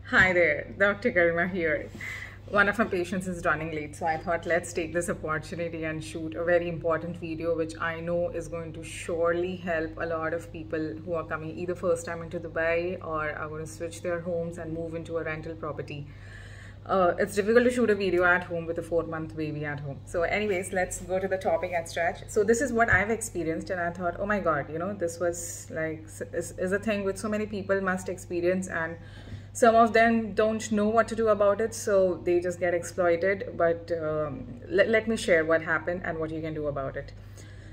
Hi there, Dr. Karima here. One of my patients is running late, so I thought let's take this opportunity and shoot a very important video which I know is going to surely help a lot of people who are coming either first time into Dubai or are going to switch their homes and move into a rental property. It's difficult to shoot a video at home with a 4-month baby at home. So anyways, let's go to the topic and stretch. So this is what I've experienced and I thought, oh my God, this was like, is a thing which so many people must experience, and some of them don't know what to do about it, so they just get exploited. But let me share what happened and what you can do about it.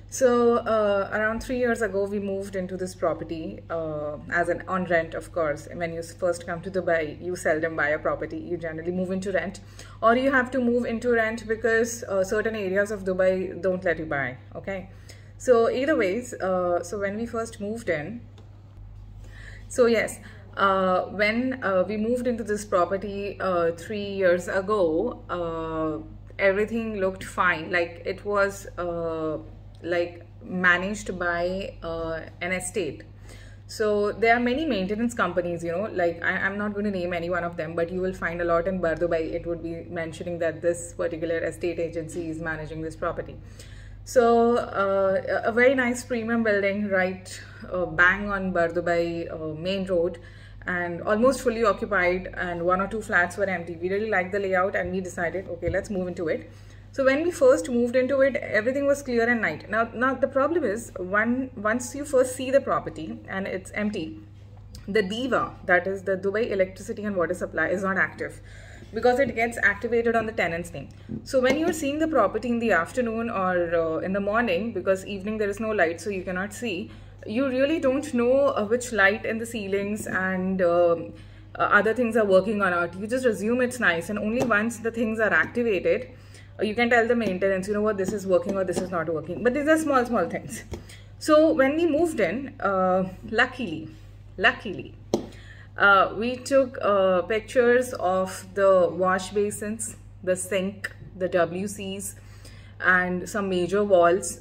So around 3 years ago, we moved into this property as an on rent, of course. When you first come to Dubai, you seldom buy a property. You generally move into rent, or you have to move into rent because certain areas of Dubai don't let you buy. Okay, so either ways, so when we first moved in, so yes, when we moved into this property 3 years ago, everything looked fine. Like it was like managed by an estate. So there are many maintenance companies, like I'm not going to name any one of them, but you will find a lot in Dubai. It would be mentioning that this particular estate agency is managing this property. So a very nice premium building, right bang on Dubai main road, and almost fully occupied, and 1 or 2 flats were empty. We really liked the layout and we decided, okay, let's move into it. So when we first moved into it, everything was clear and nice. Now the problem is, once you first see the property and it's empty, the DEWA, that is the Dubai Electricity and Water Supply, is not active because it gets activated on the tenant's name. So when you're seeing the property in the afternoon or in the morning, because evening there is no light, so you cannot see, you really don't know which light in the ceilings and other things are working or not. You just assume it's nice, and only once the things are activated, you can tell the maintenance, you know what, this is working or this is not working. But these are small things. So when we moved in, luckily, we took pictures of the wash basins, the sink, the WCs, and some major walls.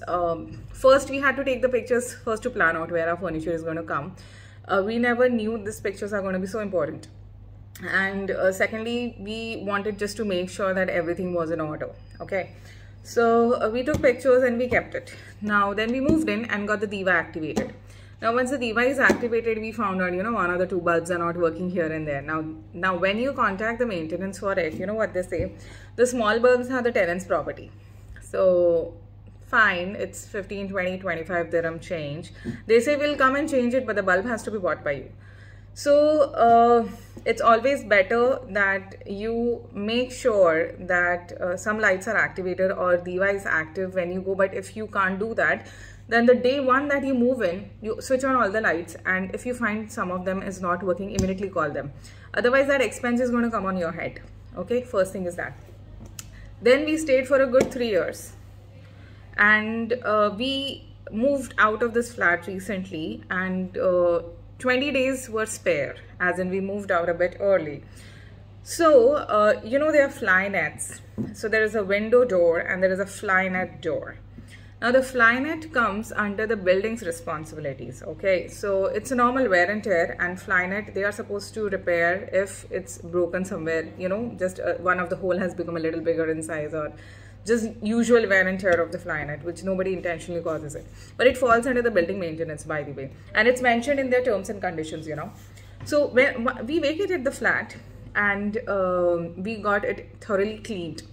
First, we had to take the pictures first to plan out where our furniture is going to come. We never knew these pictures are going to be so important. And secondly, we wanted just to make sure that everything was in order. Okay, so we took pictures and we kept it. Now then we moved in and got the DEWA activated. Now once the DEWA is activated, we found out, 1 or the 2 bulbs are not working here and there. Now when you contact the maintenance for it, you know what they say? The small bulbs are the tenant's property. So fine, it's 15, 20, 25 dirham change. They say we'll come and change it, but the bulb has to be bought by you. So it's always better that you make sure that some lights are activated or DEWA is active when you go. But if you can't do that, then the day one that you move in, you switch on all the lights, and if you find some of them is not working, immediately call them. Otherwise that expense is going to come on your head. Okay, first thing is that. Then we stayed for a good 3 years, and we moved out of this flat recently, and 20 days were spare, as in we moved out a bit early. So there are fly nets. So there is a window door and there is a fly net door. Now the fly net comes under the building's responsibilities. Okay, so it's a normal wear and tear, and fly net, they are supposed to repair if it's broken somewhere, just one of the hole has become a little bigger in size, or just usual wear and tear of the fly net, which nobody intentionally causes it. But it falls under the building maintenance, by the way, and it's mentioned in their terms and conditions, So when we vacated the flat and we got it thoroughly cleaned.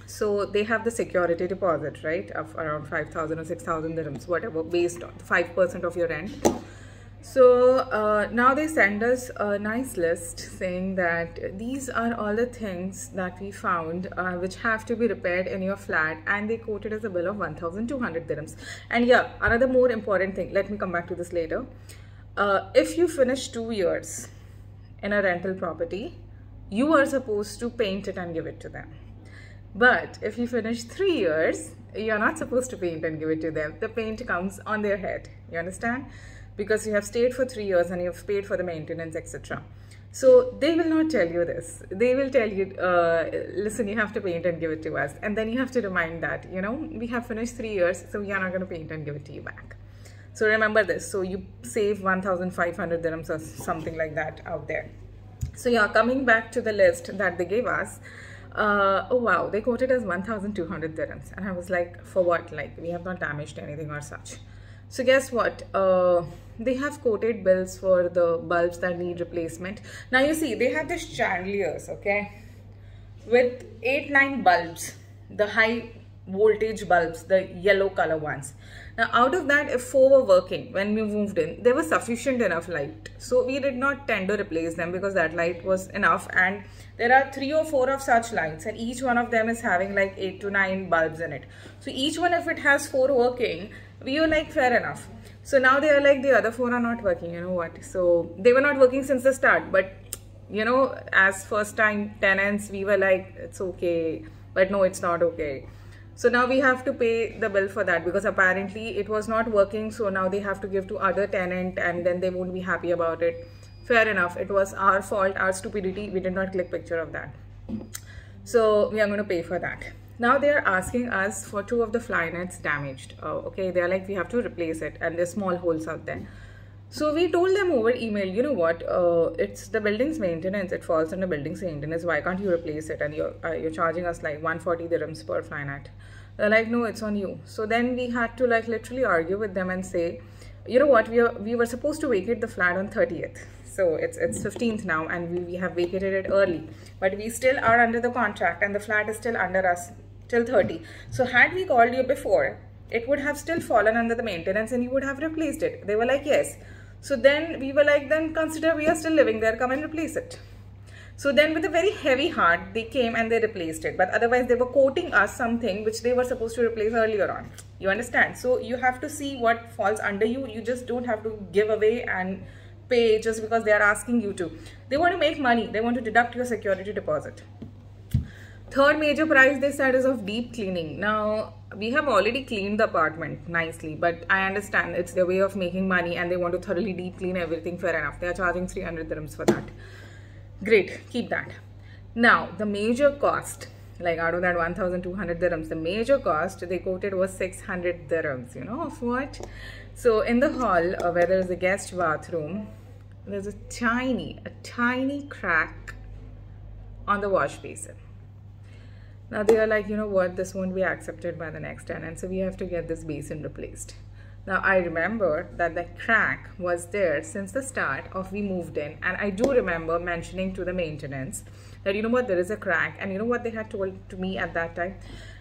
So they have the security deposit, right, of around 5,000 or 6,000 dirhams, whatever, based on 5% of your rent. So now they send us a nice list saying that these are all the things that we found which have to be repaired in your flat, and they quoted as a bill of 1,200 dirhams. And yeah, another more important thing, let me come back to this later. If you finish 2 years in a rental property, you are supposed to paint it and give it to them. But if you finish 3 years, you're not supposed to paint and give it to them. The paint comes on their head, you understand? Because you have stayed for 3 years and you have paid for the maintenance, etc. So they will not tell you this. They will tell you, listen, you have to paint and give it to us. And then you have to remind that, we have finished 3 years, so we are not going to paint and give it to you back. So remember this. So you save 1,500 dirhams or something like that out there. So yeah, coming back to the list that they gave us, oh wow, they quoted us 1,200 dirhams. And I was like, for what? Like, we have not damaged anything or such. So guess what? They have quoted bills for the bulbs that need replacement. Now you see, they have these chandeliers, okay, with 8-9 bulbs, the high voltage bulbs, the yellow color ones. Now out of that, if 4 were working when we moved in, there was sufficient enough light, so we did not tend to replace them because that light was enough. And there are 3 or 4 of such lights, and each one of them is having like 8 to 9 bulbs in it. So each one, if it has 4 working, we were like, fair enough. So now they are like, the other 4 are not working. You know what? So they were not working since the start, but you know, as first time tenants, we were like, it's okay, but no, it's not okay. So now we have to pay the bill for that because apparently it was not working. So now they have to give to other tenant, and then they won't be happy about it. Fair enough. It was our fault, our stupidity. We did not click picture of that. So we are going to pay for that. Now they are asking us for 2 of the fly nets damaged. Okay, they are like, we have to replace it, and there's small holes out there. So we told them over email, you know what, it's the building's maintenance, it falls under building's maintenance, why can't you replace it? And you're charging us like 140 dirhams per fly net. They're like, no, it's on you. So then we had to like literally argue with them and say, you know what, we were supposed to vacate the flat on 30th. So it's 15th now, and we have vacated it early, but we still are under the contract and the flat is still under us till 30. So had we called you before, it would have still fallen under the maintenance and you would have replaced it. They were like, yes. So then we were like, then consider we are still living there, come and replace it. So then with a very heavy heart, they came and they replaced it. But otherwise they were quoting us something which they were supposed to replace earlier on. You understand? So you have to see what falls under you. You just don't have to give away and pay just because they are asking you to. They want to make money. They want to deduct your security deposit. Third major price they said is of deep cleaning. Now, we have already cleaned the apartment nicely, but I understand it's their way of making money and they want to thoroughly deep clean everything. Fair enough. They are charging 300 dirhams for that. Great, keep that. Now, the major cost, like out of that 1,200 dirhams, the major cost they quoted was 600 dirhams. You know of what? So in the hall where there is a guest bathroom, there's a tiny crack on the wash basin. Now they are like, you know what, this won't be accepted by the next tenant, so we have to get this basin replaced. Now I remember that the crack was there since the start of we moved in, and I do remember mentioning to the maintenance that, you know what, there is a crack, and you know what they had told to me at that time?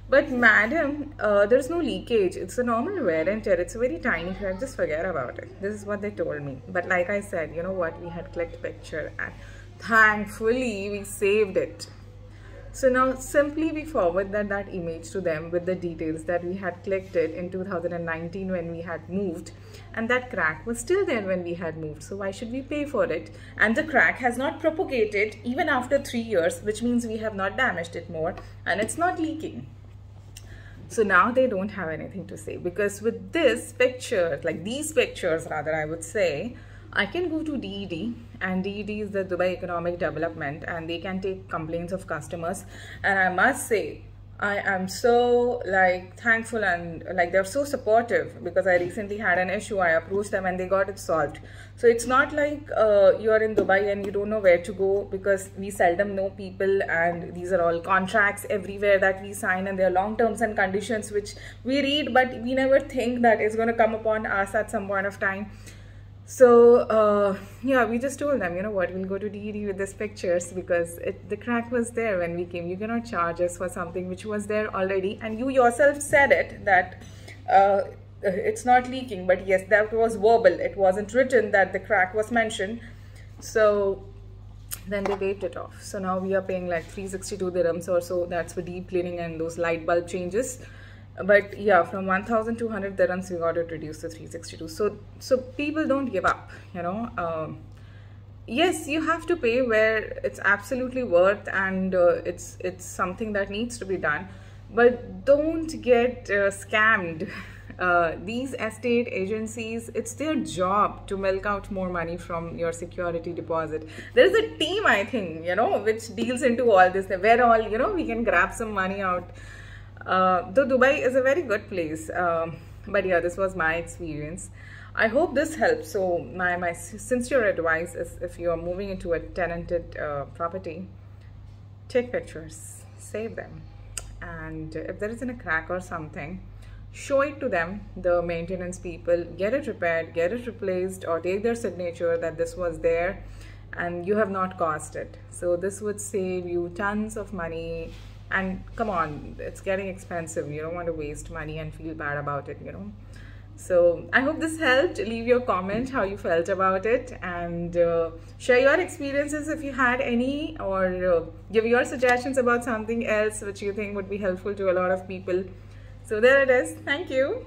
But madam, there's no leakage, it's a normal wear and tear, it's a very tiny crack, just forget about it. This is what they told me. But like I said, you know what, we had clicked picture and thankfully we saved it. So now simply we forward that image to them with the details that we had clicked it in 2019 when we had moved, and that crack was still there when we had moved. So why should we pay for it? And the crack has not propagated even after 3 years, which means we have not damaged it more and it's not leaking. So now they don't have anything to say, because with this picture, like these pictures rather, I would say, I can go to DED, and DED is the Dubai Economic Development, and they can take complaints of customers. And I must say, I am so like thankful, and like they're so supportive, because I recently had an issue. I approached them and they got it solved. So it's not like you're in Dubai and you don't know where to go, because we seldom know people, and these are all contracts everywhere that we sign, and there are long terms and conditions which we read, but we never think that it's going to come upon us at some point of time. So yeah, we just told them, you know what, we'll go to DED with these pictures, because the crack was there when we came. You cannot charge us for something which was there already, and you yourself said it that it's not leaking. But yes, that was verbal, it wasn't written that the crack was mentioned. So then they waived it off. So now we are paying like 362 dirhams or so. That's for deep cleaning and those light bulb changes. But yeah, from 1,200 dirhams we got it reduced to 362. So people don't give up, you know. Yes, you have to pay where it's absolutely worth, and it's something that needs to be done, but don't get scammed. These estate agencies, it's their job to milk out more money from your security deposit. There's a team, I think, you know, which deals into all this, where all, you know, we can grab some money out. Though Dubai is a very good place, but yeah, this was my experience. I hope this helps. So my sincere advice is, if you are moving into a tenanted property, take pictures, save them, and if there isn't a crack or something, show it to them, the maintenance people, get it repaired, get it replaced, or take their signature that this was there and you have not caused it. So this would save you tons of money. And come on, it's getting expensive. You don't want to waste money and feel bad about it, you know. So I hope this helped. Leave your comment how you felt about it, and share your experiences if you had any, or give your suggestions about something else which you think would be helpful to a lot of people. So there it is. Thank you.